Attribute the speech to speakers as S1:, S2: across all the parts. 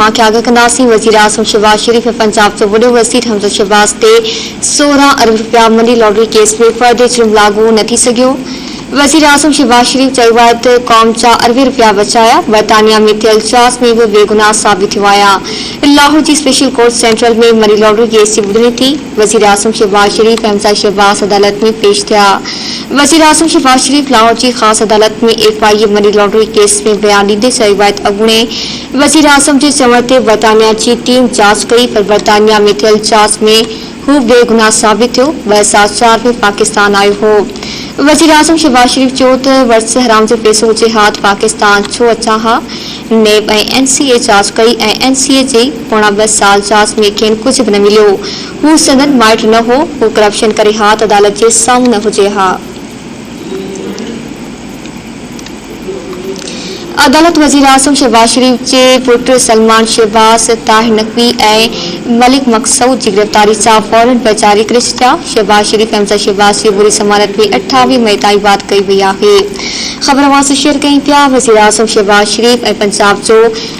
S1: वाक़िया कंदासीं। वज़ीर आज़म शहबाज शरीफ़ पंजाब जो वॾो वज़ीर हमज़ा शहबाज ते 16 अरब रुपया मनी लॉन्ड्री केस में फ़र्द जुर्म लागू न थी सघियो। वज़ीर आज़म शहबाज शरीफ़ चयो आहे त क़ौम जा अरबी रुपया बचाया, बरतानिया में थियल जांच में भी बेगुनाह साबित हुआ आहिया। लाहौर की स्पेशल कोर्ट सेंट्रल में मनी लॉन्ड्री केस की ॿुधणी थी। वज़ीर आज़म शहबाज शरीफ़ हमज़ा शहबाज अदालत में पेश थिया। वज़ीर आज़म शहबाज शरीफ़ लाहौर की ख़ास अदालत में FIA मनी लॉन्ड्री केस में बयान ॾींदे चयो आहे त अॻूणे वज़ीर आज़म जे चवण ते बरतानिया की टीम जांच कई, पर बरतानिया में थियल जांच में हू बेगुनाह साबित थियो। 2004 में पाकिस्तान आयो हो। वज़ीर आज़म शहबाज शरीफ़ चयो त वर्स हराम जो पैसो जे हाथ पाकिस्तान छो अचा हा। नेब ऐं NCA जांच कई ऐं NCA जी पोणा 2 साल जांच में खेनि कुछ भी न मिलियो। हू संदन माइट न हो, हू करप्शन करे हा त अदालत जे साम्हूं न हुजे हा। अदालत वज़ीर आज़म शहबाज शरीफ़ के पुट सलमान शहबाज, ताहिर नकवी ऐं मलिक मकसूद की गिरफ्तारी से वारंट जारी करे छॾिया। शहबाज शरीफ़ हमज़ा शहबाज की बुरी ज़मानत में 28 मई ताईं बात कई वई आहे। ख़बर वास शेयर कई पिया। वज़ीर आज़म शहबाज शरीफ़ ऐं पंजाब जो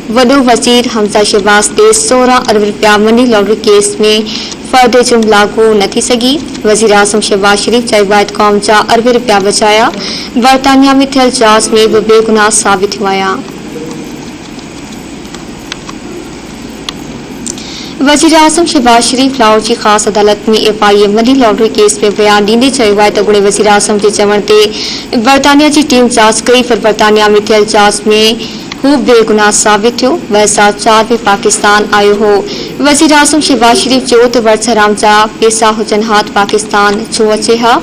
S1: वॾो वज़ीर हमज़ा शहबाज ते 16 अरब रुपया मनी लॉन्ड्री केस में फ़र्द जुर्म लागू न थी सघी। वज़ीर आज़म शहबाज शरीफ़ चयो आहे त क़ौम जा अरबी रुपया बचाया, बरतानिया में थियल जांच में भी बेगुनाह साबित हुआ आहिया। वज़ीर आज़म शहबाज शरीफ़ लाहौर की ख़ास अदालत में FIA मनी लॉन्ड्री केस में बयान ॾींदे चयो आहे त अॻूणे वज़ीर आज़म जे चवण ते बरतानिया की टीम जांच कई, पर बरतानिया में थियल जांच में हू बेगुनाह साबित थियो। 2004 में पाकिस्तान आयो हो। वज़ीर आज़म शहबाज शरीफ़ चयो त वर्स हराम जा पैसा हुजन हाथ पाकिस्तान छो अचे हा।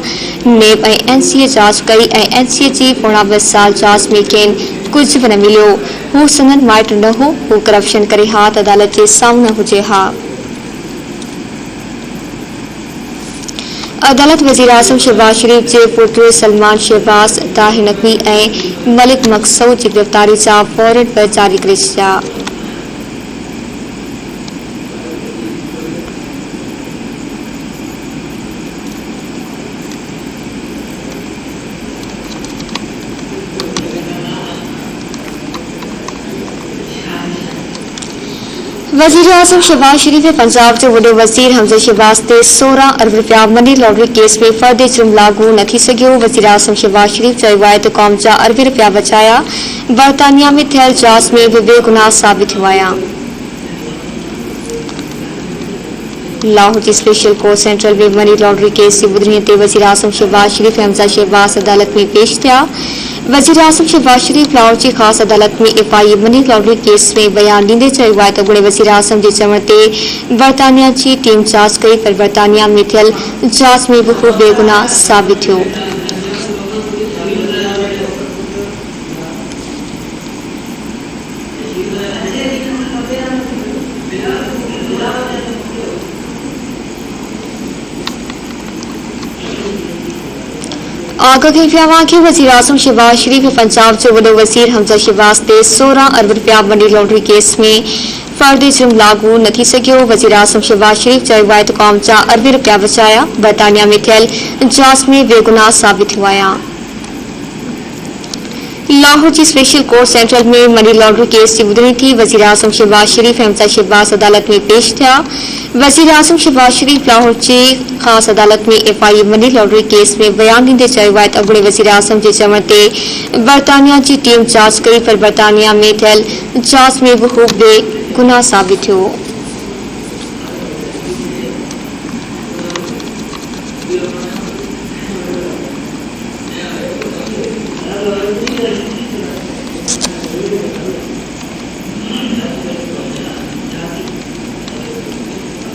S1: नेब ऐं NCA जांच कई ऐं NCA जी पोणा 2 साल जांच में खेनि कुछ भी न मिलियो। हू संदन माइट न हो, हू करप्शन करे हा त अदालत जे साम्हूं न हुजे हा। अदालत वज़ीर आज़म शहबाज शरीफ़ के पुट सलमान शहबाज, ताहिर नकवी ऐं मलिक मकसूद की गिरफ्तारी से वारंट जारी करे छॾिया। वज़ीर आज़म शहबाज शरीफ़ पंजाब जो वॾो वज़ीर हमज़ा शहबाज ते 16 अरब रुपया मनी लॉन्ड्री केस में फ़र्द जुर्म लागू न थी सघियो। वज़ीर आज़म शहबाज शरीफ़ चयो आहे त क़ौम जा अरबी रुपया बचाया, बरतानिया में थियल जांच में भी बेगुनाह साबित हुआ आहिया। लाहौर की स्पेशल कोर्ट सेंट्रल में मनी लॉन्ड्री केस की ॿुधणी ते वज़ीर आज़म शहबाज शरीफ़ हमज़ा शहबाज अदालत में पेश थिया। वज़ीर आज़म शहबाज शरीफ़ लाहौर की ख़ास अदालत में FIA मनी लॉन्ड्री केस में बयान ॾींदे चयो आहे त अॻूणे वज़ीर आज़म जे चवण ते बरतानिया की टीम जांच कई, पर बरतानिया में थियल जांच में भी हू बेगुनाह साबित थियो। आगाह कई पिया वाक़िया। वज़ीर आज़म शहबाज शरीफ़ पंजाब जो वॾो वज़ीर हमज़ा शहबाज ते 16 अरब रुपया मनी लॉन्ड्री केस में फ़र्द जुर्म लागू न थी सघियो। वज़ीर आज़म शहबाज शरीफ़ चयो आहे त क़ौम जा अरबी रुपया बचाया, बरतानिया में थियल जांच में बेगुनाह साबित हुआ आहिया। लाहौर की स्पेशल कोर्ट सेंट्रल में मनी लॉन्ड्री केस की ॿुधणी थी। वज़ीर आज़म शहबाज शरीफ़ हमज़ा शहबाज अदालत में पेश थिया। वज़ीर आज़म शहबाज शरीफ़ लाहौर की ख़ास अदालत में FIA मनी लॉन्ड्री केस में बयान ॾींदे चयो आहे त अॻूणे वज़ीर आज़म जे चवण ते बरतानिया की टीम जांच कई, पर बरतानिया में थियल जांच में भी हू बेगुनाह साबित थियो।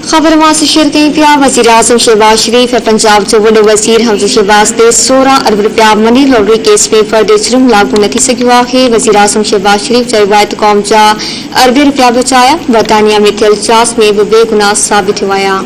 S1: खबर वास शेयर कई पिया। वज़ीर आज़म शहबाज शरीफ़ पंजाब जो वॾो वज़ीर हमज़ा शहबाज ते 16 अरब रुपया मनी लॉन्ड्री केस में फ़र्द जुर्म लागू न थी सघियो आहे। वज़ीर आज़म शहबाज शरीफ़ चयो आहे त क़ौम जा अरबी रुपया बचाया, बरतानिया में थियल जांच में भी बेगुनाह साबित हुआ आहिया।